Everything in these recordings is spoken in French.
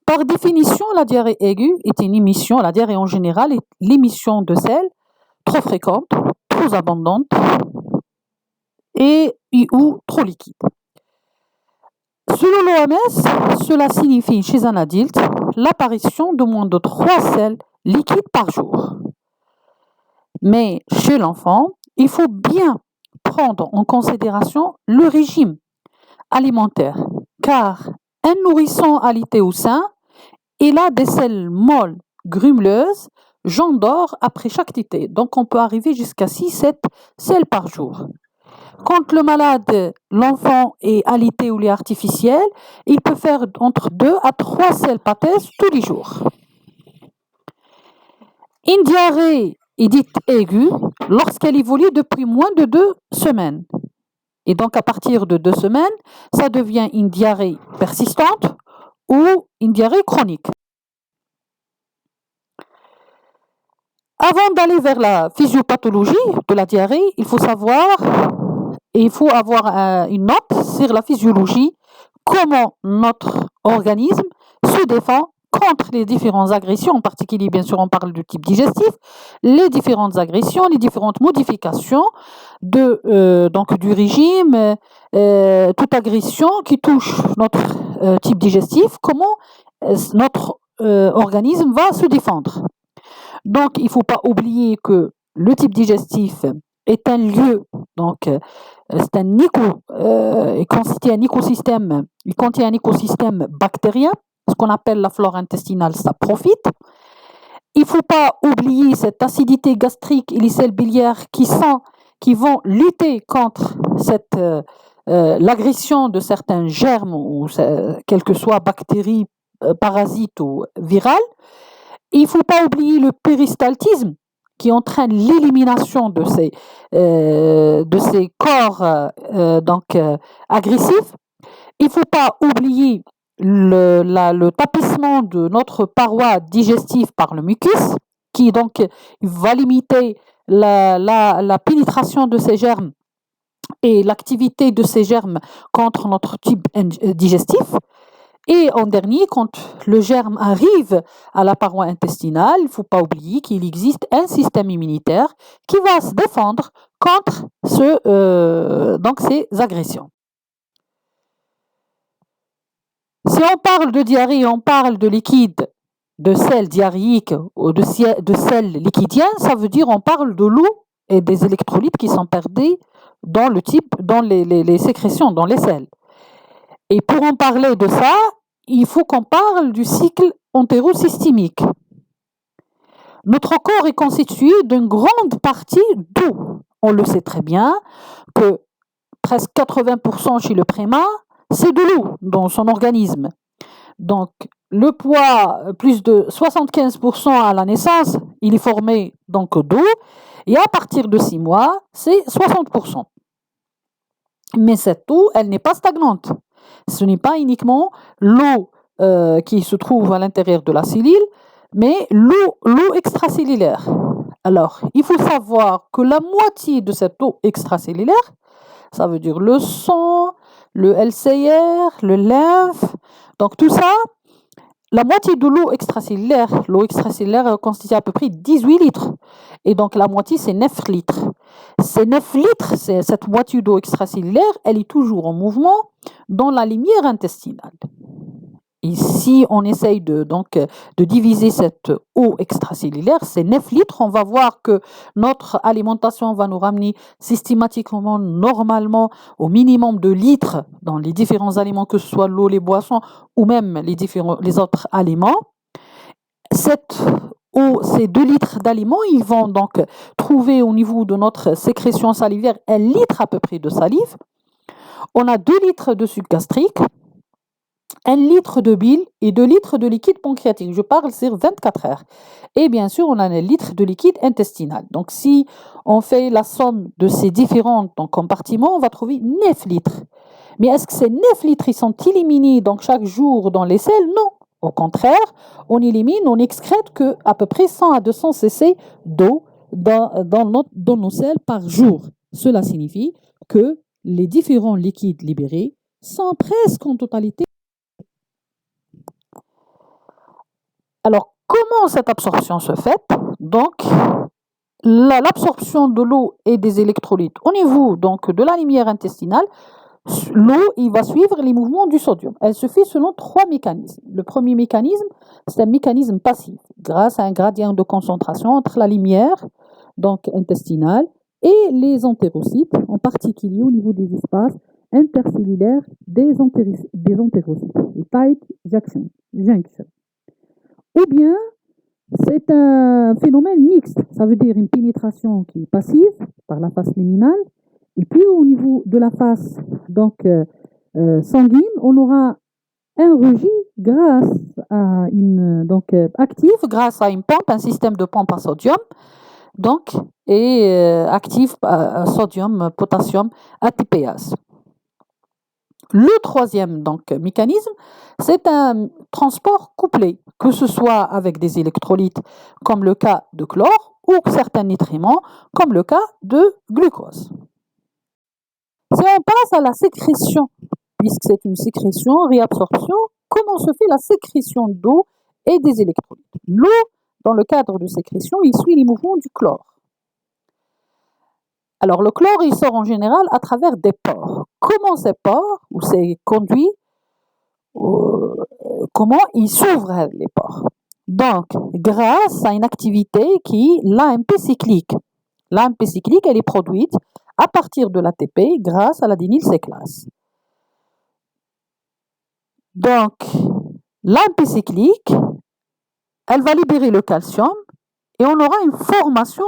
Par définition, la diarrhée aiguë est une émission, la diarrhée en général est l'émission de sel trop fréquente, trop abondante et ou trop liquide. Selon l'OMS, cela signifie chez un adulte l'apparition de moins de 3 sels liquides par jour. Mais chez l'enfant, il faut bien prendre en considération le régime alimentaire, car un nourrisson alité au sein, il a des selles molles, grumeleuses, jaune d'or après chaque tétée. Donc on peut arriver jusqu'à 6-7 selles par jour. Quand le malade, l'enfant est alité ou lait artificiel, il peut faire entre 2 à 3 selles patès tous les jours. Une diarrhée est dite aiguë lorsqu'elle évolue depuis moins de 2 semaines. Et donc à partir de 2 semaines, ça devient une diarrhée persistante ou une diarrhée chronique. Avant d'aller vers la physiopathologie de la diarrhée, il faut savoir et il faut avoir une note sur la physiologie, comment notre organisme se défend contre les différentes agressions, en particulier bien sûr on parle du type digestif, les différentes agressions, les différentes modifications donc du régime, toute agression qui touche notre type digestif, comment notre organisme va se défendre. Donc il ne faut pas oublier que le type digestif est un lieu, donc c'est un il contient un écosystème bactérien, ce qu'on appelle la flore intestinale saprophyte. Il ne faut pas oublier cette acidité gastrique et les sels biliaires qui vont lutter contre l'agression de certains germes ou quelles que soient bactéries, parasites ou virales. Il ne faut pas oublier le péristaltisme qui entraîne l'élimination de ces corps agressifs. Il ne faut pas oublier le tapissement de notre paroi digestive par le mucus, qui donc va limiter la pénétration de ces germes et l'activité de ces germes contre notre tube digestif. Et en dernier, quand le germe arrive à la paroi intestinale, il ne faut pas oublier qu'il existe un système immunitaire qui va se défendre contre ces agressions. Si on parle de diarrhée, on parle de liquide, de sel diarrhéique ou de sel liquidien, ça veut dire on parle de l'eau et des électrolytes qui sont perdus dans les sécrétions, dans les selles. Et pour en parler de ça, il faut qu'on parle du cycle entérosystémique. Notre corps est constitué d'une grande partie d'eau. On le sait très bien que presque 80% chez le prémat, c'est de l'eau dans son organisme. Donc, le poids, plus de 75% à la naissance, il est formé donc d'eau. Et à partir de 6 mois, c'est 60%. Mais cette eau, elle n'est pas stagnante. Ce n'est pas uniquement l'eau qui se trouve à l'intérieur de la cellule, mais l'eau extracellulaire. Alors, il faut savoir que la moitié de cette eau extracellulaire, ça veut dire le sang, le LCR, le lymphe, donc tout ça, la moitié de l'eau extracellulaire constitue à peu près 18 litres. Et donc la moitié, c'est 9 litres. Ces 9 litres, cette moitié d'eau extracellulaire, elle est toujours en mouvement dans la lumière intestinale. Et si on essaye de diviser cette eau extracellulaire, ces 9 litres, on va voir que notre alimentation va nous ramener systématiquement, normalement, au minimum de litres dans les différents aliments, que ce soit l'eau, les boissons ou même les autres aliments. Cette eau, ces 2 litres d'aliments, ils vont donc trouver au niveau de notre sécrétion salivaire 1 litre à peu près de salive. On a 2 litres de suc gastrique, 1 litre de bile et 2 litres de liquide pancréatique. Je parle sur 24 heures. Et bien sûr, on a 1 litre de liquide intestinal. Donc, si on fait la somme de ces différents compartiments, on va trouver 9 litres. Mais est-ce que ces 9 litres ils sont éliminés donc, chaque jour dans les selles? Non. Au contraire, on excrète que à peu près 100 à 200 cc d'eau dans nos selles par jour. Cela signifie que les différents liquides libérés sont presque en totalité. Alors, comment cette absorption se fait? Donc, l'absorption de l'eau et des électrolytes au niveau donc, de la lumière intestinale, l'eau va suivre les mouvements du sodium. Elle se fait selon 3 mécanismes. Le premier mécanisme, c'est un mécanisme passif, grâce à un gradient de concentration entre la lumière donc intestinale et les entérocytes, en particulier au niveau des espaces intercellulaires des entérocytes, les tight junction. Ou bien, c'est un phénomène mixte, ça veut dire une pénétration qui est passive par la face luminale, et puis au niveau de la face donc, sanguine, on aura un rejet grâce à active grâce à une pompe, un système de pompe à sodium, donc, et active sodium, potassium, ATPase. Le troisième donc, mécanisme, c'est un transport couplé, que ce soit avec des électrolytes, comme le cas de chlore, ou certains nutriments, comme le cas de glucose. Si on passe à la sécrétion, puisque c'est une sécrétion, réabsorption, comment se fait la sécrétion d'eau et des électrolytes? L'eau, dans le cadre de sécrétion, il suit les mouvements du chlore. Alors, le chlore, il sort en général à travers des pores. Comment ces pores, ou ces conduits, comment ils s'ouvrent les pores? Donc, grâce à une activité qui est l'AMP cyclique. L'AMP cyclique, elle est produite à partir de l'ATP grâce à l'adénylséclase. Donc, l'AMP cyclique, elle va libérer le calcium et on aura une formation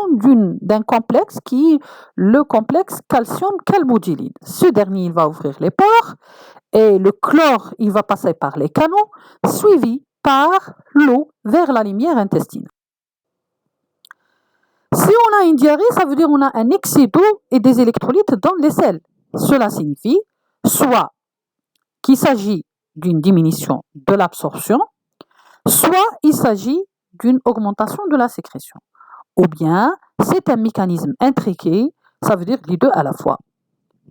d'un complexe qui est le complexe calcium-calmodylide. Ce dernier, il va ouvrir les pores et le chlore, il va passer par les canaux, suivi par l'eau vers la lumière intestinale. Si on a une diarrhée, ça veut dire qu'on a un excès d'eau et des électrolytes dans les selles. Cela signifie soit qu'il s'agit d'une diminution de l'absorption, soit il s'agit d'une augmentation de la sécrétion. Ou bien, c'est un mécanisme intriqué, ça veut dire les deux à la fois.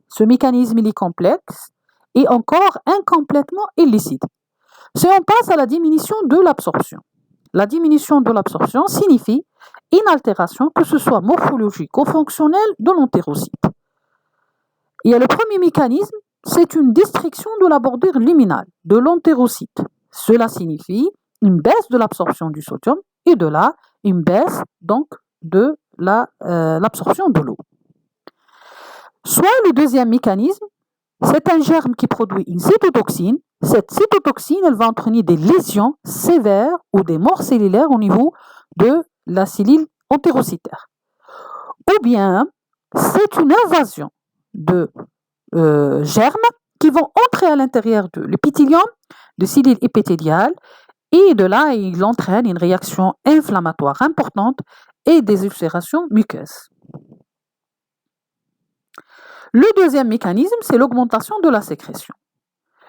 Ce mécanisme, il est complexe et encore incomplètement illicite. Si on passe à la diminution de l'absorption, la diminution de l'absorption signifie une altération, que ce soit morphologique ou fonctionnelle, de l'entérocyte. Il y a le premier mécanisme, c'est une destruction de la bordure luminale de l'entérocyte. Cela signifie une baisse de l'absorption du sodium et de là, une baisse donc de l'absorption de l'eau. Soit le deuxième mécanisme, c'est un germe qui produit une cytotoxine. Cette cytotoxine, elle va entraîner des lésions sévères ou des morts cellulaires au niveau de la cellule entérocytaire. Ou bien, c'est une invasion de germes qui vont entrer à l'intérieur de l'épithélium, de cellules épithéliales, et de là, il entraîne une réaction inflammatoire importante et des ulcérations muqueuses. Le deuxième mécanisme, c'est l'augmentation de la sécrétion.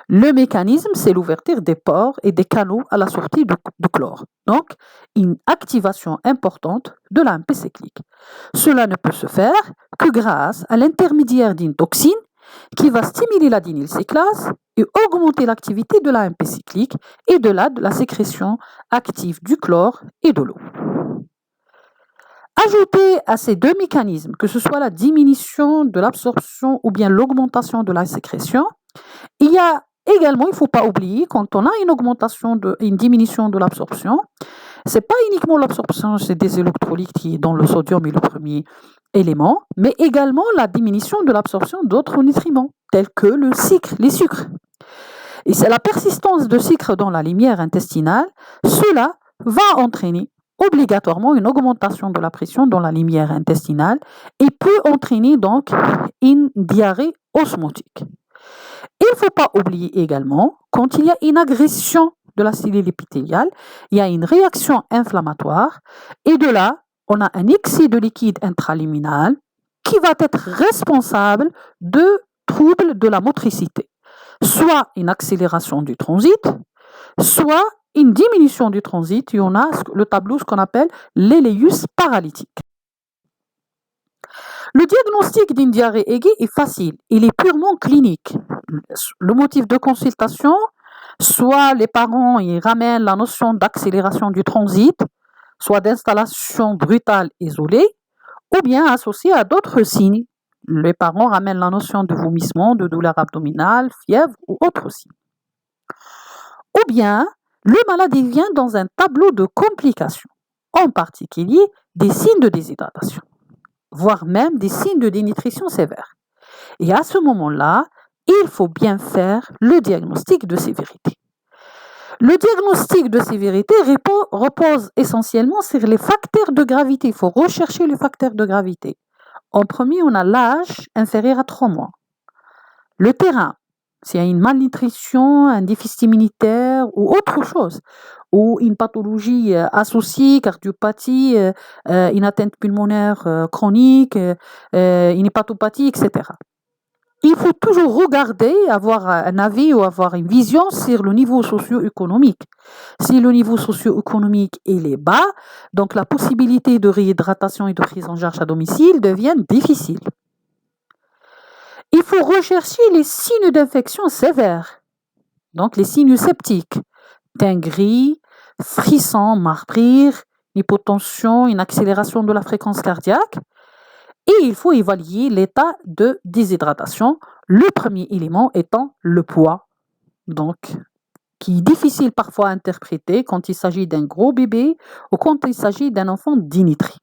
Le mécanisme, c'est l'ouverture des pores et des canaux à la sortie de chlore. Donc, une activation importante de l'AMP cyclique. Cela ne peut se faire que grâce à l'intermédiaire d'une toxine qui va stimuler l'adénylséclase et augmenter l'activité de l'AMP cyclique et de la sécrétion active du chlore et de l'eau. Ajouter à ces deux mécanismes, que ce soit la diminution de l'absorption ou bien l'augmentation de la sécrétion, il y a également, il ne faut pas oublier, quand on a une diminution de l'absorption, ce n'est pas uniquement l'absorption des électrolytes qui est dans le sodium et le premier élément, mais également la diminution de l'absorption d'autres nutriments, tels que les sucres. Et c'est la persistance de sucre dans la lumière intestinale, cela va entraîner obligatoirement une augmentation de la pression dans la lumière intestinale et peut entraîner donc une diarrhée osmotique. Il ne faut pas oublier également, quand il y a une agression de la cellule épithéliale, il y a une réaction inflammatoire et de là, on a un excès de liquide intraluminal qui va être responsable de troubles de la motricité, soit une accélération du transit, soit une diminution du transit et on a le tableau, ce qu'on appelle l'éléus paralytique. Le diagnostic d'une diarrhée aiguë est facile, il est purement clinique. Le motif de consultation, soit les parents ils ramènent la notion d'accélération du transit, soit d'installation brutale isolée, ou bien associée à d'autres signes. Les parents ramènent la notion de vomissement, de douleur abdominale, fièvre ou autres signes. Ou bien, le malade vient dans un tableau de complications, en particulier des signes de déshydratation, voire même des signes de dénutrition sévère. Et à ce moment-là, il faut bien faire le diagnostic de sévérité. Le diagnostic de sévérité repose essentiellement sur les facteurs de gravité. Il faut rechercher les facteurs de gravité. En premier, on a l'âge inférieur à 3 mois. Le terrain, s'il y a une malnutrition, un déficit immunitaire ou autre chose, ou une pathologie associée, cardiopathie, une atteinte pulmonaire chronique, une hépatopathie, etc. Il faut toujours regarder, avoir un avis ou avoir une vision sur le niveau socio-économique. Si le niveau socio-économique est bas, donc la possibilité de réhydratation et de prise en charge à domicile devient difficile. Il faut rechercher les signes d'infection sévères, donc les signes septiques, teint gris, frisson, marbrure, hypotension, une accélération de la fréquence cardiaque. Et il faut évaluer l'état de déshydratation, le premier élément étant le poids, donc qui est difficile parfois à interpréter quand il s'agit d'un gros bébé ou quand il s'agit d'un enfant dénutri.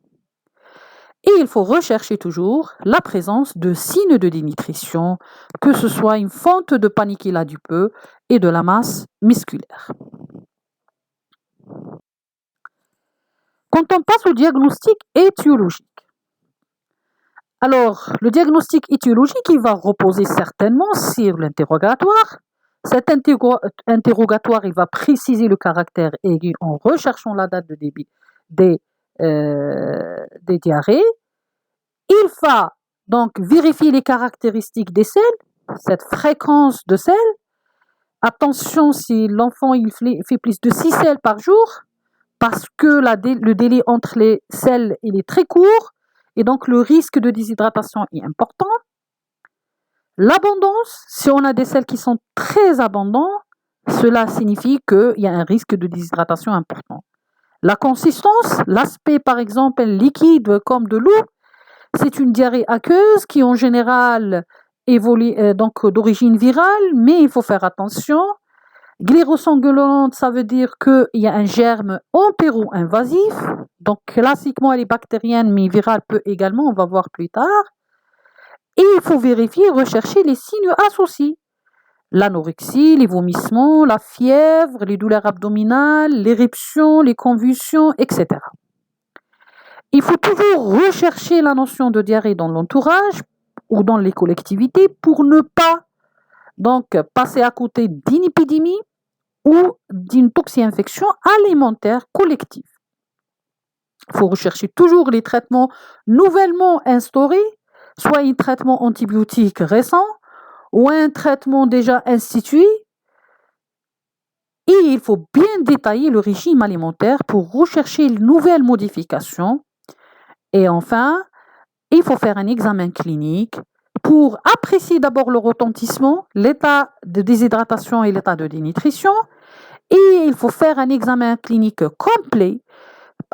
Et il faut rechercher toujours la présence de signes de dénutrition, que ce soit une fonte de paniculum adipeux et de la masse musculaire. Quand on passe au diagnostic étiologique, alors, le diagnostic étiologique, il va reposer certainement sur l'interrogatoire. Cet interrogatoire, il va préciser le caractère aigu en recherchant la date de début des diarrhées. Il va donc vérifier les caractéristiques des selles, cette fréquence de selles. Attention si l'enfant il fait plus de 6 selles par jour, parce que le délai entre les selles il est très court. Et donc, le risque de déshydratation est important. L'abondance, si on a des selles qui sont très abondantes, cela signifie qu'il y a un risque de déshydratation important. La consistance, l'aspect par exemple liquide comme de l'eau, c'est une diarrhée aqueuse qui en général évolue donc d'origine virale, mais il faut faire attention. Glérosanguinolente, ça veut dire qu'il y a un germe entéro-invasif. Donc, classiquement, elle est bactérienne, mais virale peut également, on va voir plus tard. Et il faut vérifier, rechercher les signes associés. L'anorexie, les vomissements, la fièvre, les douleurs abdominales, l'éruption, les convulsions, etc. Il faut toujours rechercher la notion de diarrhée dans l'entourage ou dans les collectivités pour ne pas donc passer à côté d'une épidémie ou d'une toxi-infection alimentaire collective. Il faut rechercher toujours les traitements nouvellement instaurés, soit un traitement antibiotique récent ou un traitement déjà institué. Et il faut bien détailler le régime alimentaire pour rechercher une nouvelle modification. Et enfin, il faut faire un examen clinique pour apprécier d'abord le retentissement, l'état de déshydratation et l'état de dénutrition. Et il faut faire un examen clinique complet,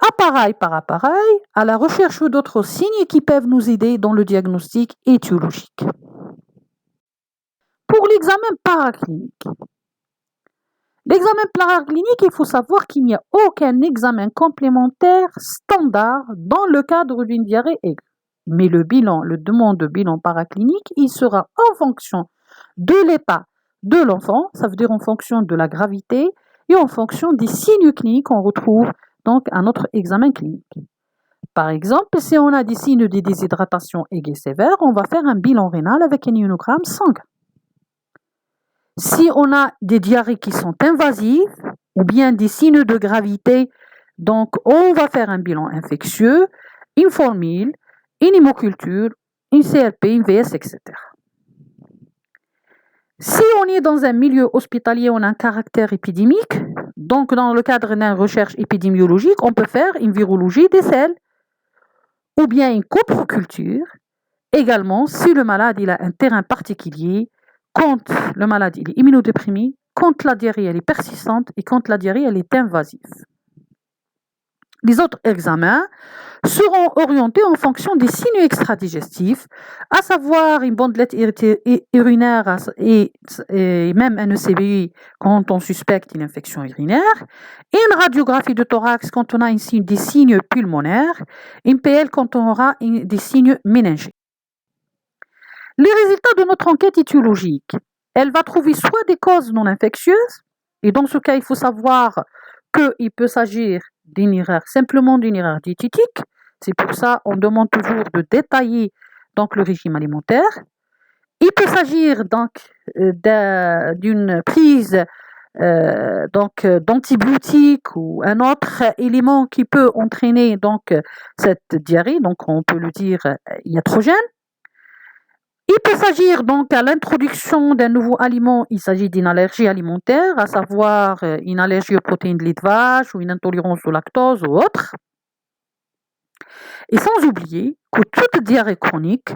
appareil par appareil, à la recherche d'autres signes qui peuvent nous aider dans le diagnostic étiologique. Pour l'examen paraclinique. L'examen paraclinique, il faut savoir qu'il n'y a aucun examen complémentaire standard dans le cadre d'une diarrhée aiguë. Mais le demande de bilan paraclinique, il sera en fonction de l'état de l'enfant, ça veut dire en fonction de la gravité et en fonction des signes cliniques qu'on retrouve donc à notre examen clinique. Par exemple, si on a des signes de déshydratation aiguë sévère, on va faire un bilan rénal avec un ionogramme sanguin. Si on a des diarrhées qui sont invasives ou bien des signes de gravité, donc on va faire un bilan infectieux, une formule, une hémoculture, une CRP, une VS, etc. Si on est dans un milieu hospitalier, on a un caractère épidémique, Donc, dans le cadre d'une recherche épidémiologique, on peut faire une virologie des selles ou bien une coproculture. Également, si le malade il a un terrain particulier, quand le malade il est immunodéprimé, quand la diarrhée elle est persistante et quand la diarrhée elle est invasive. Les autres examens seront orientés en fonction des signaux extradigestifs, à savoir une bandelette urinaire et même un ECBI quand on suspecte une infection urinaire, et une radiographie de thorax quand on a des signes pulmonaires, une PL quand on aura des signes méningés. Les résultats de notre enquête étiologique, elle va trouver soit des causes non infectieuses, et dans ce cas, il faut savoir qu'il peut s'agir simplement d'une erreur diététique. C'est pour ça qu'on demande toujours de détailler donc, le régime alimentaire. Il peut s'agir donc d'une prise d'antibiotiques ou un autre élément qui peut entraîner donc, cette diarrhée, donc on peut le dire iatrogène. Il peut s'agir donc à l'introduction d'un nouveau aliment, il s'agit d'une allergie alimentaire, à savoir une allergie aux protéines de lait de vache ou une intolérance au lactose ou autre. Et sans oublier que toute diarrhée chronique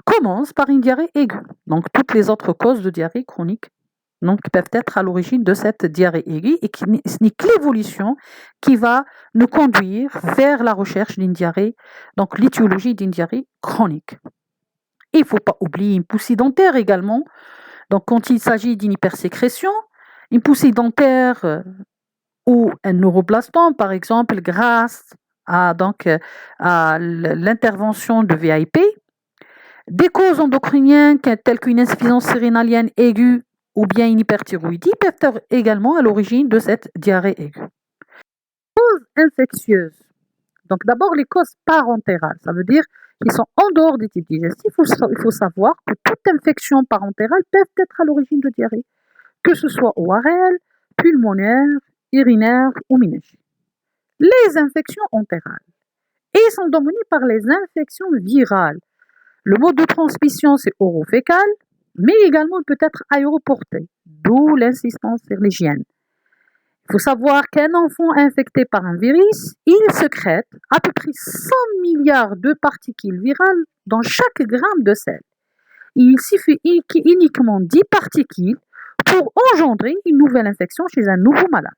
commence par une diarrhée aiguë. Donc toutes les autres causes de diarrhée chronique peuvent être à l'origine de cette diarrhée aiguë et ce n'est que l'évolution qui va nous conduire vers la recherche d'une diarrhée, donc l'étiologie d'une diarrhée chronique. Il ne faut pas oublier une poussée dentaire également. Donc, quand il s'agit d'une hypersécrétion, une poussée dentaire ou un neuroblastome, par exemple, grâce à l'intervention de VIP, des causes endocriniennes telles qu'une insuffisance sérénalienne aiguë ou bien une hyperthyroïdie peuvent être également à l'origine de cette diarrhée aiguë. Causes infectieuses. Donc, d'abord, les causes parentérales, ça veut dire qui sont en dehors des types digestifs. Il faut savoir que toute infection parentérale peut être à l'origine de diarrhée, que ce soit ORL, pulmonaire, urinaire ou méningée. Les infections entérales et sont dominées par les infections virales. Le mode de transmission, c'est orofécal, mais également peut être aéroporté, d'où l'insistance sur l'hygiène. Il faut savoir qu'un enfant infecté par un virus, il sécrète à peu près 100 milliards de particules virales dans chaque gramme de sel. Il suffit uniquement 10 particules pour engendrer une nouvelle infection chez un nouveau malade.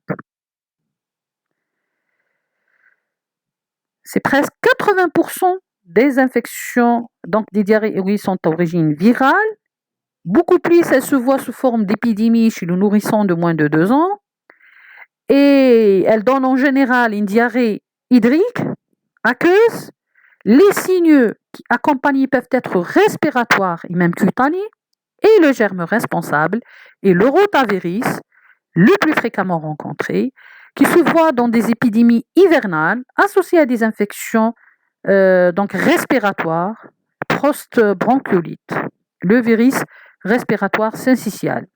C'est presque 80% des infections, donc des diarrhées aiguës, sont d'origine virale. Beaucoup plus, elles se voient sous forme d'épidémie chez le nourrisson de moins de 2 ans. Et elle donne en général une diarrhée hydrique, aqueuse. Les signes qui accompagnent peuvent être respiratoires et même cutanés. Et le germe responsable est le rotavirus, le plus fréquemment rencontré, qui se voit dans des épidémies hivernales associées à des infections respiratoires, post-bronchiolite, le virus respiratoire syncytial.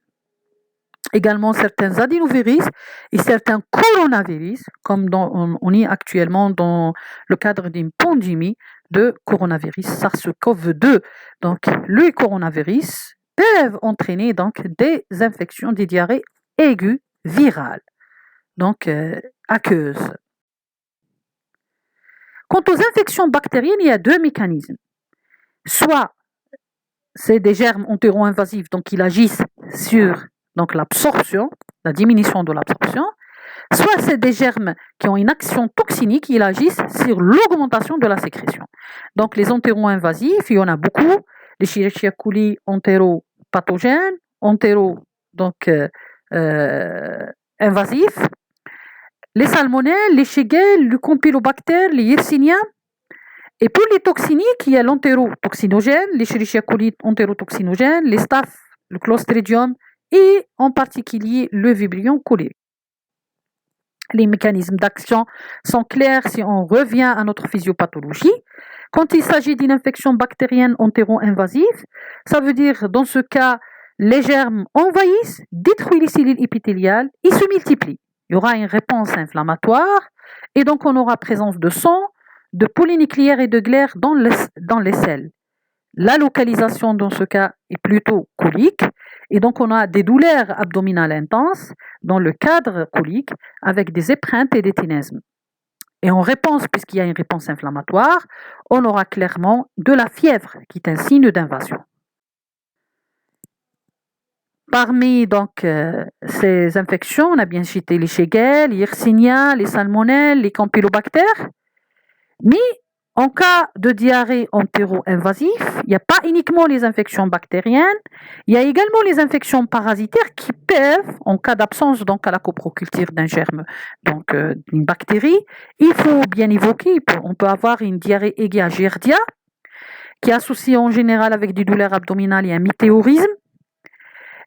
Également certains adénovirus et certains coronavirus, comme on est actuellement dans le cadre d'une pandémie de coronavirus SARS-CoV-2. Donc, le coronavirus peuvent entraîner donc des infections, des diarrhées aiguës virales, donc aqueuses. Quant aux infections bactériennes, il y a 2 mécanismes. Soit c'est des germes entéro-invasifs, donc ils agissent sur l'absorption, la diminution de l'absorption, soit c'est des germes qui ont une action toxinique, ils agissent sur l'augmentation de la sécrétion. Donc les entéro-invasifs, il y en a beaucoup, les Escherichia coli entéropathogènes, invasifs, les salmonelles, les Shigella, le campylobacter, les Yersinia. Et pour les toxiniques, il y a l'entérotoxinogène, les Escherichia coli entérotoxinogène, les staph, le Clostridium et en particulier le Vibrio cholérique. Les mécanismes d'action sont clairs si on revient à notre physiopathologie. Quand il s'agit d'une infection bactérienne entéro-invasive, ça veut dire dans ce cas, les germes envahissent, détruisent les cellules épithéliales et se multiplient. Il y aura une réponse inflammatoire et donc on aura présence de sang, de polynucléaires et de glaires dans les selles. La localisation dans ce cas est plutôt colique Et donc, on a des douleurs abdominales intenses dans le cadre colique avec des épreintes et des ténesmes. Et en réponse, puisqu'il y a une réponse inflammatoire, on aura clairement de la fièvre qui est un signe d'invasion. Parmi ces infections, on a bien cité les Shigella, les Yersinia, les salmonelles, les campylobactères. Mais en cas de diarrhée entéro-invasive, il n'y a pas uniquement les infections bactériennes, il y a également les infections parasitaires qui peuvent, en cas d'absence à la coproculture d'un germe, d'une bactérie, il faut bien évoquer, on peut avoir une diarrhée aiguë à Giardia, qui est associée en général avec des douleurs abdominales et un météorisme.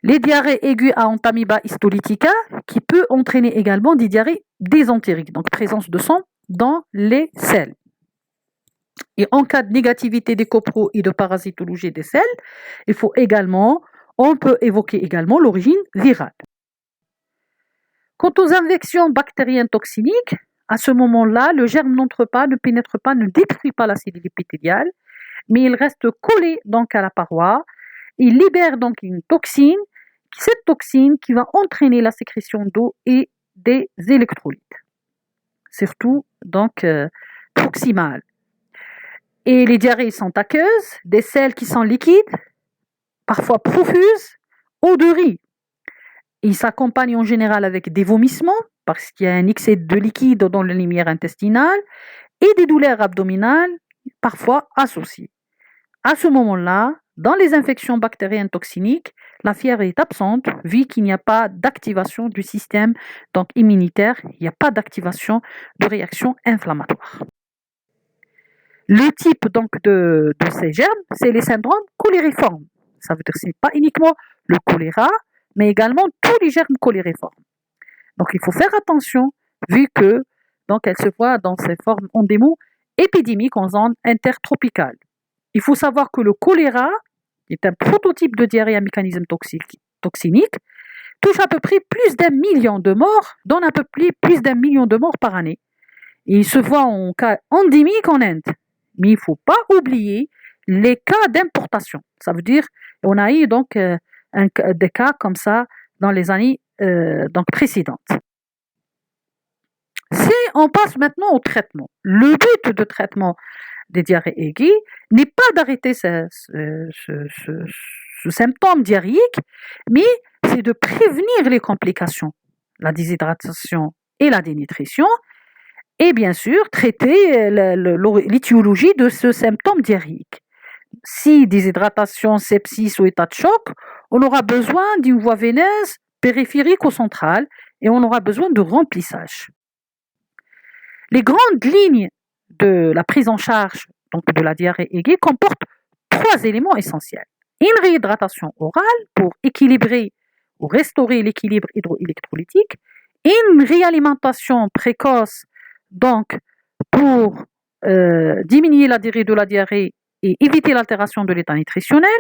Les diarrhées aiguës à Entamoeba histolytica, qui peut entraîner également des diarrhées désentériques, donc présence de sang dans les selles. Et en cas de négativité des copros et de parasitologie des selles, on peut évoquer également l'origine virale. Quant aux infections bactériennes toxiniques, à ce moment-là, le germe n'entre pas, ne pénètre pas, ne détruit pas la cellule épithéliale, mais il reste collé à la paroi. Il libère donc une toxine, cette toxine qui va entraîner la sécrétion d'eau et des électrolytes, surtout proximales. Et les diarrhées sont aqueuses, des selles qui sont liquides, parfois profuses, ou de riz. Ils s'accompagnent en général avec des vomissements, parce qu'il y a un excès de liquide dans la limière intestinale, et des douleurs abdominales, parfois associées. À ce moment-là, dans les infections bactériennes toxiniques, la fièvre est absente, vu qu'il n'y a pas d'activation du système immunitaire, il n'y a pas d'activation de réaction inflammatoire. Le type de ces germes, c'est les syndromes cholériformes. Ça veut dire que ce n'est pas uniquement le choléra, mais également tous les germes cholériformes. Donc il faut faire attention, vu que elle se voit dans ces formes endémo épidémiques en zone intertropicale. Il faut savoir que le choléra est un prototype de diarrhée à mécanisme toxinique, touche à peu près plus d'1 million de morts, donne à peu près plus d'1 million de morts par année. Et il se voit en cas endémique en Inde. Mais il ne faut pas oublier les cas d'importation. Ça veut dire qu'on a eu des cas comme ça dans les années précédentes. Si on passe maintenant au traitement, le but de traitement des diarrhées aiguës n'est pas d'arrêter ce symptôme diarrhéique, mais c'est de prévenir les complications, la déshydratation et la dénutrition, et bien sûr traiter l'étiologie de ce symptôme diarrhéique. Si déshydratation, sepsis ou état de choc, on aura besoin d'une voie veineuse périphérique ou centrale et on aura besoin de remplissage. Les grandes lignes de la prise en charge de la diarrhée aiguë comportent 3 éléments essentiels. Une réhydratation orale pour équilibrer ou restaurer l'équilibre hydroélectrolytique, une réalimentation précoce pour diminuer la durée de la diarrhée et éviter l'altération de l'état nutritionnel,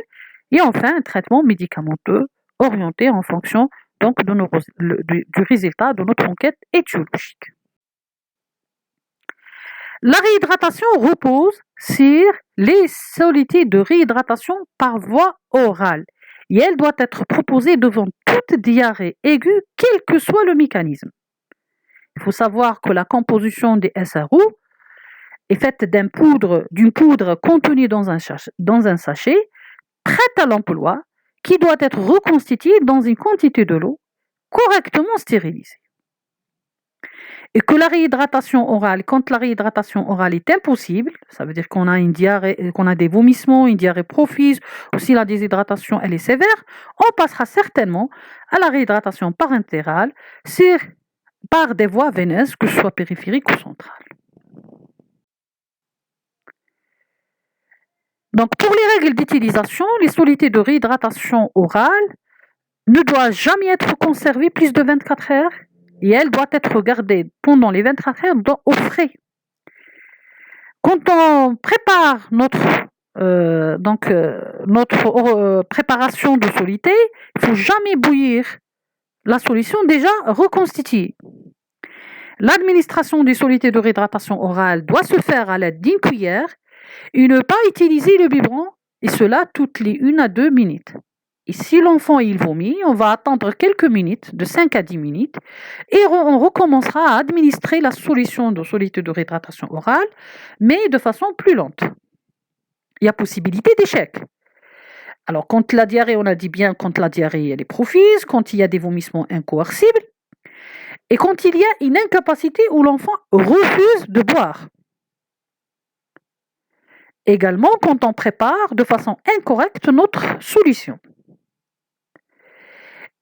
et enfin un traitement médicamenteux orienté en fonction du résultat de notre enquête étiologique. La réhydratation repose sur les solutés de réhydratation par voie orale et elle doit être proposée devant toute diarrhée aiguë, quel que soit le mécanisme. Il faut savoir que la composition des SRO est faite d'une poudre contenue dans un sachet, prête à l'emploi, qui doit être reconstituée dans une quantité de l'eau correctement stérilisée. Et que la réhydratation orale, quand la réhydratation orale est impossible, ça veut dire qu'on a une diarrhée, qu'on a des vomissements, une diarrhée profuse, ou si la déshydratation elle est sévère, on passera certainement à la réhydratation parentérale par des voies veineuses, que ce soit périphériques ou centrales. Donc, pour les règles d'utilisation, les solutés de réhydratation orale ne doivent jamais être conservées plus de 24 heures et elle doit être gardée pendant les 24 heures au frais. Quand on prépare notre préparation de soluté, il ne faut jamais bouillir la solution déjà reconstituée. L'administration des solutés de réhydratation orale doit se faire à l'aide d'une cuillère et ne pas utiliser le biberon, et cela toutes les 1 à 2 minutes. Et si l'enfant il vomit, on va attendre quelques minutes, de 5 à 10 minutes, et on recommencera à administrer la solution de soluté de réhydratation orale, mais de façon plus lente. Il y a possibilité d'échec. Alors, quand la diarrhée, on a dit bien, quand la diarrhée elle est profuse, quand il y a des vomissements incoercibles, et quand il y a une incapacité où l'enfant refuse de boire. Également, quand on prépare de façon incorrecte notre solution.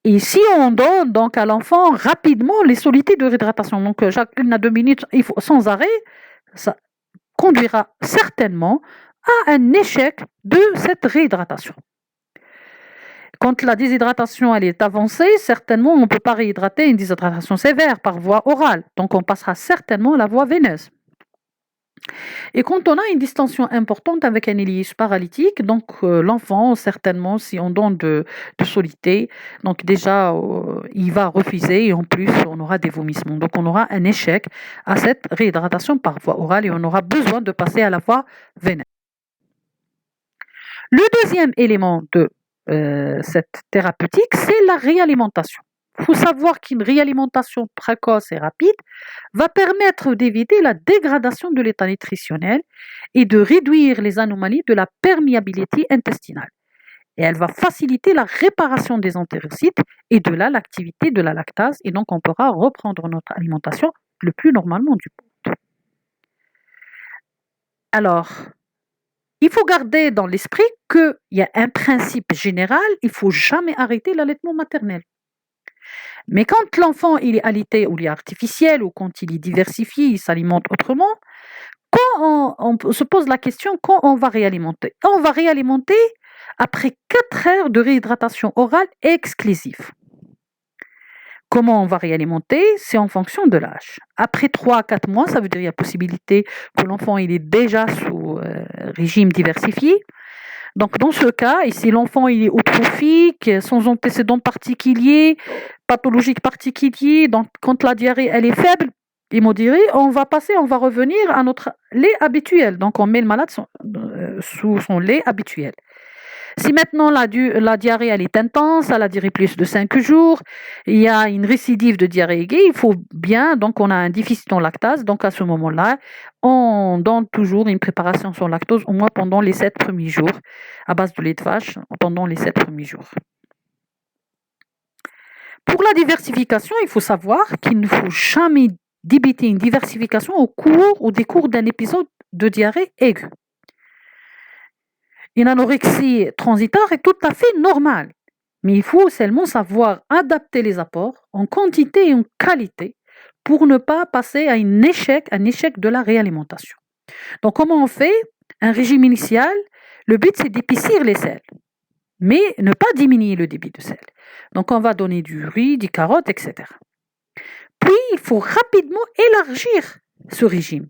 Et si on donne donc à l'enfant rapidement les solutés de réhydratation, donc chaque 1 à 2 minutes, sans arrêt, ça conduira certainement à un échec de cette réhydratation. Quand la déshydratation elle est avancée, certainement on ne peut pas réhydrater une déshydratation sévère par voie orale, donc on passera certainement à la voie veineuse. Et quand on a une distension importante avec un iléus paralytique, donc l'enfant, certainement, si on donne de soluté, donc déjà, il va refuser et en plus, on aura des vomissements. Donc on aura un échec à cette réhydratation par voie orale et on aura besoin de passer à la voie veineuse. Le deuxième élément de cette thérapeutique, c'est la réalimentation. Il faut savoir qu'une réalimentation précoce et rapide va permettre d'éviter la dégradation de l'état nutritionnel et de réduire les anomalies de la perméabilité intestinale. Et elle va faciliter la réparation des entérocytes et de là l'activité de la lactase et donc on pourra reprendre notre alimentation le plus normalement du monde. Alors, il faut garder dans l'esprit qu'il y a un principe général, il ne faut jamais arrêter l'allaitement maternel. Mais quand l'enfant il est allaité ou il est artificiel ou quand il est diversifié, il s'alimente autrement, quand on se pose la question quand on va réalimenter. On va réalimenter après 4 heures de réhydratation orale exclusive. Comment on va réalimenter? C'est en fonction de l'âge. Après 3 à 4 mois, ça veut dire qu'il y a possibilité que l'enfant il est déjà sous régime diversifié. Donc dans ce cas, et si l'enfant il est eutrophique, sans antécédents particuliers, pathologiques particuliers, donc quand la diarrhée elle est faible et modérée, on va revenir à notre lait habituel. Donc on met le malade sous son lait habituel. Si maintenant la diarrhée elle est intense, elle a duré plus de 5 jours, il y a une récidive de diarrhée aiguë, il faut bien, donc on a un déficit en lactase, donc à ce moment-là, on donne toujours une préparation sans lactose au moins pendant les 7 premiers jours, à base de lait de vache, pendant les 7 premiers jours. Pour la diversification, il faut savoir qu'il ne faut jamais débiter une diversification au décours d'un épisode de diarrhée aiguë. Une anorexie transitoire est tout à fait normale, mais il faut seulement savoir adapter les apports en quantité et en qualité pour ne pas passer à un échec de la réalimentation. Donc comment on fait? Un régime initial, le but c'est d'épaissir les sels, mais ne pas diminuer le débit de sel. Donc on va donner du riz, des carottes, etc. Puis il faut rapidement élargir ce régime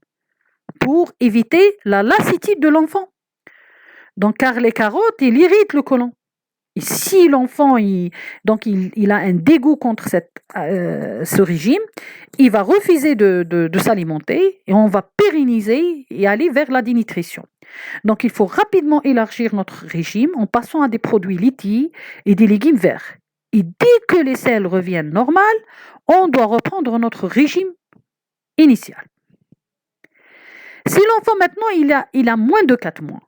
pour éviter la lassitude de l'enfant. Donc, car les carottes, ils irritent le côlon. Et si l'enfant il a un dégoût contre ce régime, il va refuser de s'alimenter et on va pérenniser et aller vers la dénutrition. Donc, il faut rapidement élargir notre régime en passant à des produits laitiers et des légumes verts. Et dès que les sels reviennent normales, on doit reprendre notre régime initial. Si l'enfant maintenant il a moins de 4 mois,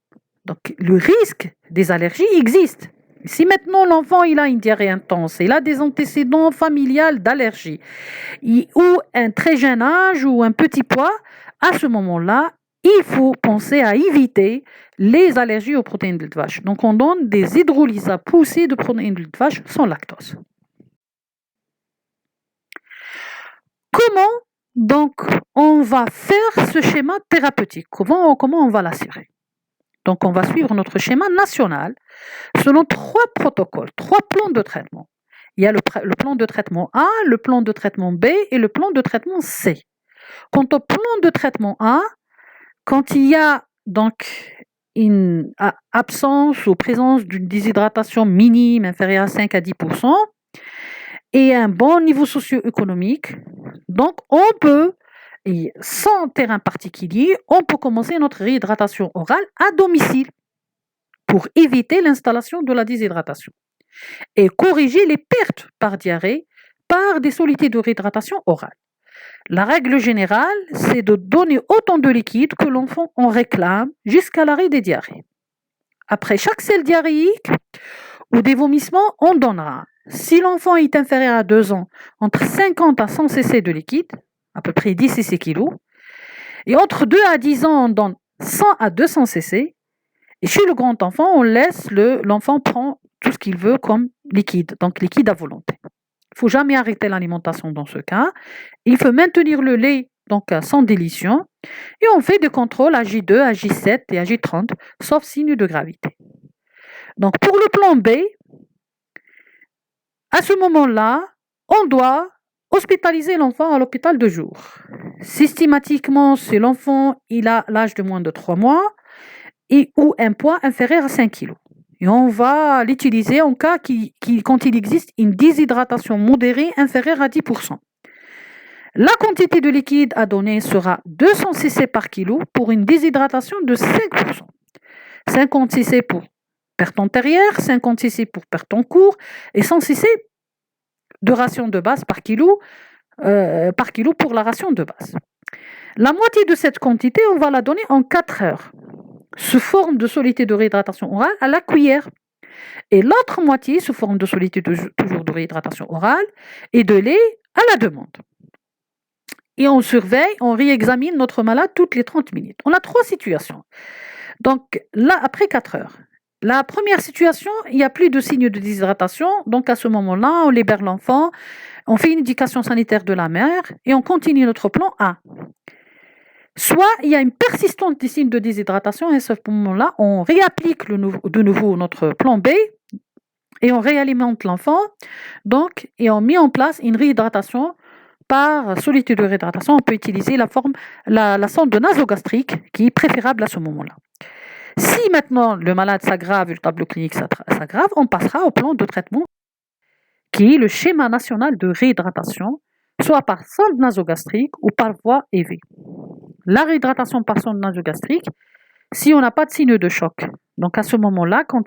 donc le risque des allergies existe. Si maintenant l'enfant il a une diarrhée intense, il a des antécédents familiaux d'allergie, ou un très jeune âge ou un petit poids, à ce moment-là, il faut penser à éviter les allergies aux protéines de lait de vache. Donc on donne des hydrolysats poussés de protéines de lait de vache sans lactose. Comment donc on va faire ce schéma thérapeutique? Comment on va l'assurer? Donc, on va suivre notre schéma national selon 3 protocoles, 3 plans de traitement. Il y a le plan de traitement A, le plan de traitement B et le plan de traitement C. Quant au plan de traitement A, quand il y a donc une absence ou présence d'une déshydratation minime inférieure à 5 à 10% et un bon niveau socio-économique, donc on peut, et sans terrain particulier, on peut commencer notre réhydratation orale à domicile pour éviter l'installation de la déshydratation. et corriger les pertes par diarrhée par des solutés de réhydratation orale. La règle générale, c'est de donner autant de liquide que l'enfant en réclame jusqu'à l'arrêt des diarrhées. Après chaque selle diarrhéique ou des vomissements, on donnera, si l'enfant est inférieur à 2 ans, entre 50 à 100 cc de liquide, à peu près 10 cc kg, et entre 2 à 10 ans, on donne 100 à 200 cc, et chez le grand enfant, on laisse l'enfant prendre tout ce qu'il veut comme liquide, donc liquide à volonté. Il ne faut jamais arrêter l'alimentation dans ce cas. Il faut maintenir le lait donc sans dilution, et on fait des contrôles à J2, à J7 et à J30, sauf signe de gravité. Donc pour le plan B, à ce moment-là, on doit hospitaliser l'enfant à l'hôpital de jour. Systématiquement, si l'enfant a l'âge de moins de 3 mois ou un poids inférieur à 5 kg. Et on va l'utiliser en cas quand il existe une déshydratation modérée inférieure à 10%. La quantité de liquide à donner sera 200 cc par kilo pour une déshydratation de 5%. 50 cc pour perte antérieure, 50 cc pour perte en cours et 100 cc de ration de base par kilo pour la ration de base. La moitié de cette quantité, on va la donner en 4 heures, sous forme de soluté de réhydratation orale à la cuillère. Et l'autre moitié, sous forme de soluté toujours de réhydratation orale et de lait à la demande. Et on surveille, on réexamine notre malade toutes les 30 minutes. On a 3 situations. Donc là, après 4 heures. La première situation, il n'y a plus de signe de déshydratation. Donc à ce moment-là, on libère l'enfant, on fait une éducation sanitaire de la mère et on continue notre plan A. Soit il y a une persistance des signes de déshydratation et à ce moment-là, on réapplique de nouveau notre plan B et on réalimente l'enfant. Donc, et on met en place une réhydratation par soluté de réhydratation. On peut utiliser la sonde nasogastrique qui est préférable à ce moment-là. Si maintenant le malade s'aggrave et le tableau clinique s'aggrave, on passera au plan de traitement qui est le schéma national de réhydratation, soit par sonde nasogastrique ou par voie EV. La réhydratation par sonde nasogastrique, si on n'a pas de signe de choc. Donc à ce moment-là, quand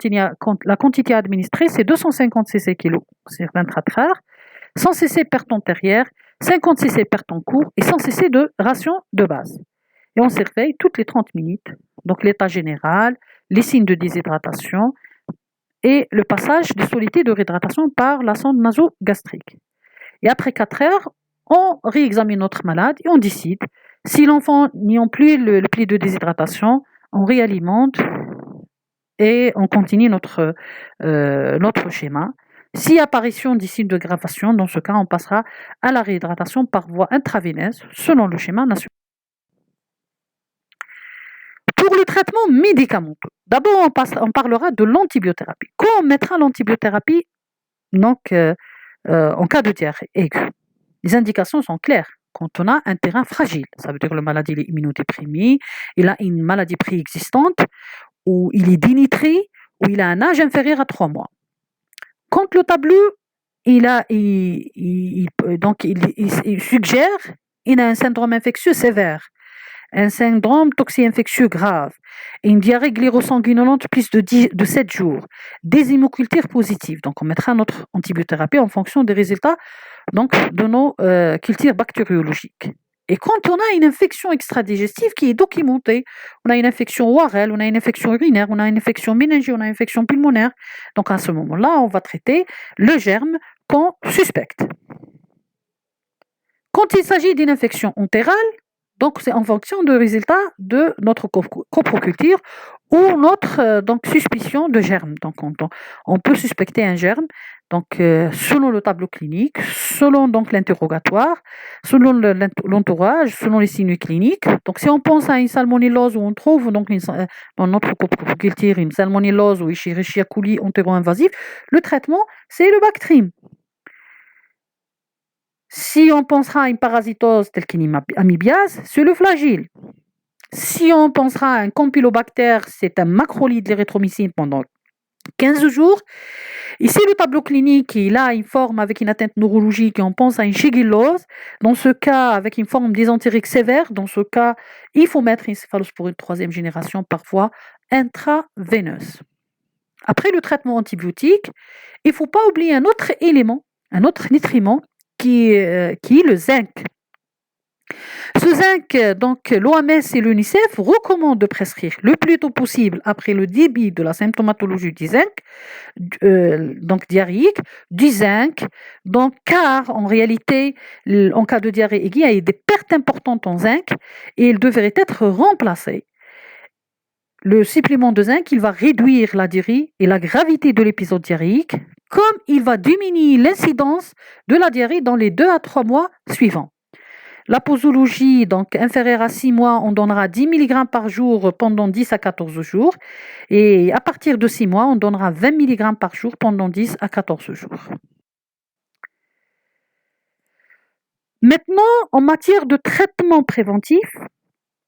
la quantité administrée, c'est 250 cc kg sur 24 heures, 100 cc perte antérieure, 50 cc perte en cours et 100 cc de ration de base. Et on surveille toutes les 30 minutes, donc l'état général, les signes de déshydratation et le passage de soluté de réhydratation par la sonde nasogastrique. Et après 4 heures, on réexamine notre malade et on décide. Si l'enfant n'y a plus le pli de déshydratation, on réalimente et on continue notre schéma. Si apparition des signes de gravation, dans ce cas, on passera à la réhydratation par voie intraveineuse selon le schéma national. Pour le traitement médicamenteux, d'abord on parlera de l'antibiothérapie. Quand on mettra l'antibiothérapie en cas de diarrhée aiguë, les indications sont claires. Quand on a un terrain fragile, ça veut dire que le malade est immunodéprimé, il a une maladie préexistante, ou il est dénitré, ou il a un âge inférieur à 3 mois. Quand le tableau il suggère qu'il a un syndrome infectieux sévère, un syndrome toxi-infectieux grave, et une diarrhée glyrosanguinolente plus de 7 jours, des hémocultures positives. Donc on mettra notre antibiothérapie en fonction des résultats de nos cultures bactériologiques. Et quand on a une infection extra-digestive qui est documentée, on a une infection ORL, on a une infection urinaire, on a une infection méningée, on a une infection pulmonaire, donc à ce moment-là, on va traiter le germe qu'on suspecte. Quand il s'agit d'une infection entérale, donc c'est en fonction du résultat de notre coproculture ou notre suspicion de germe. Donc on peut suspecter un germe selon le tableau clinique, selon l'interrogatoire, selon l'entourage, selon les signes cliniques. Donc si on pense à une salmonellose où on trouve dans notre coproculture une salmonellose ou Escherichia coli entéro-invasive, le traitement c'est le Bactrim. Si on pensera à une parasitose telle qu'une amibiase, c'est le Flagyl. Si on pensera à un campylobacter, c'est un macrolide d'érythromycine pendant 15 jours. Et si le tableau clinique il a une forme avec une atteinte neurologique et on pense à une shigellose, dans ce cas avec une forme dysentérique sévère, dans ce cas il faut mettre une céphalosporine 3e génération par voie intraveineuse. après le traitement antibiotique, il ne faut pas oublier un autre élément, un autre nutriment qui est le zinc. Ce zinc, donc l'OMS et l'UNICEF recommandent de prescrire le plus tôt possible après le début de la symptomatologie du zinc, donc diarrhéique, du zinc, donc, car en réalité, en cas de diarrhée aiguë, il y a des pertes importantes en zinc et il devrait être remplacé. Le supplément de zinc, il va réduire la diarrhée et la gravité de l'épisode diarrhéique, comme il va diminuer l'incidence de la diarrhée dans les 2 à 3 mois suivants. La posologie, donc inférieure à 6 mois, on donnera 10 mg par jour pendant 10 à 14 jours. Et à partir de 6 mois, on donnera 20 mg par jour pendant 10 à 14 jours. Maintenant, en matière de traitement préventif,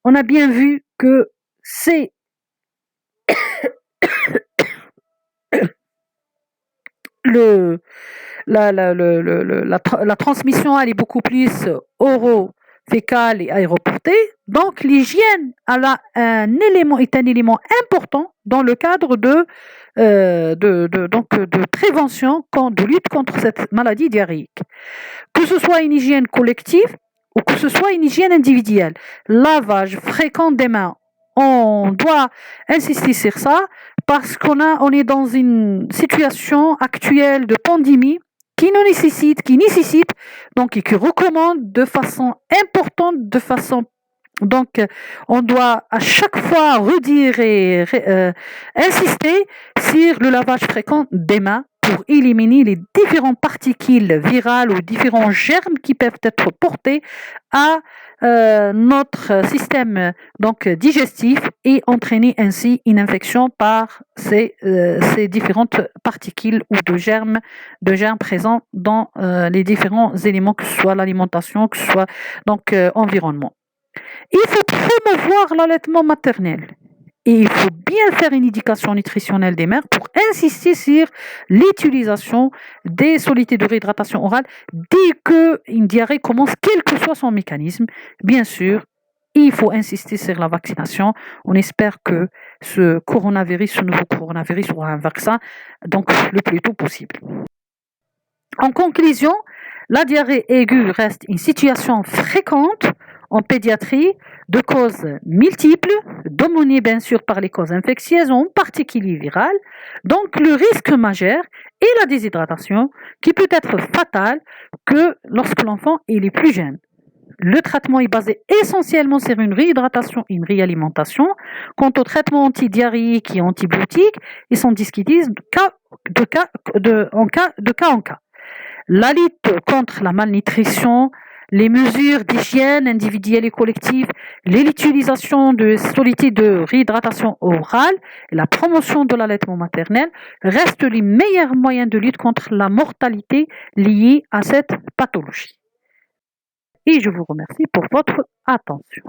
on a bien vu que c'est la transmission, elle est beaucoup plus oro-fécale et aéroportée. Donc, l'hygiène est un élément important dans le cadre de prévention, de lutte contre cette maladie diarrhéique. Que ce soit une hygiène collective ou que ce soit une hygiène individuelle. Lavage fréquent des mains. On doit insister sur ça parce qu'on est dans une situation actuelle de pandémie qui nécessite, donc, et qui recommande de façon importante, donc, on doit à chaque fois redire et insister sur le lavage fréquent des mains pour éliminer les différentes particules virales ou différents germes qui peuvent être portés à notre système donc digestif et entraîner ainsi une infection par ces différentes particules ou de germes présents dans les différents éléments, que ce soit l'alimentation, que ce soit donc environnement. Il faut promouvoir l'allaitement maternel. Et il faut bien faire une éducation nutritionnelle des mères pour insister sur l'utilisation des solutés de réhydratation orale dès qu'une diarrhée commence, quel que soit son mécanisme. Bien sûr, il faut insister sur la vaccination. On espère que ce nouveau coronavirus aura un vaccin, donc le plus tôt possible. En conclusion, la diarrhée aiguë reste une situation fréquente en pédiatrie de causes multiples, dominées bien sûr par les causes infectieuses, en particulier virales. Donc le risque majeur est la déshydratation qui peut être fatale que lorsque l'enfant est plus jeune. Le traitement est basé essentiellement sur une réhydratation et une réalimentation. Quant au traitement antidiarrhéique et antibiotique, ils sont discutés de cas en cas. La lutte contre la malnutrition, les mesures d'hygiène individuelle et collective, l'utilisation de solutés de réhydratation orale et la promotion de l'allaitement maternel restent les meilleurs moyens de lutte contre la mortalité liée à cette pathologie. Et je vous remercie pour votre attention.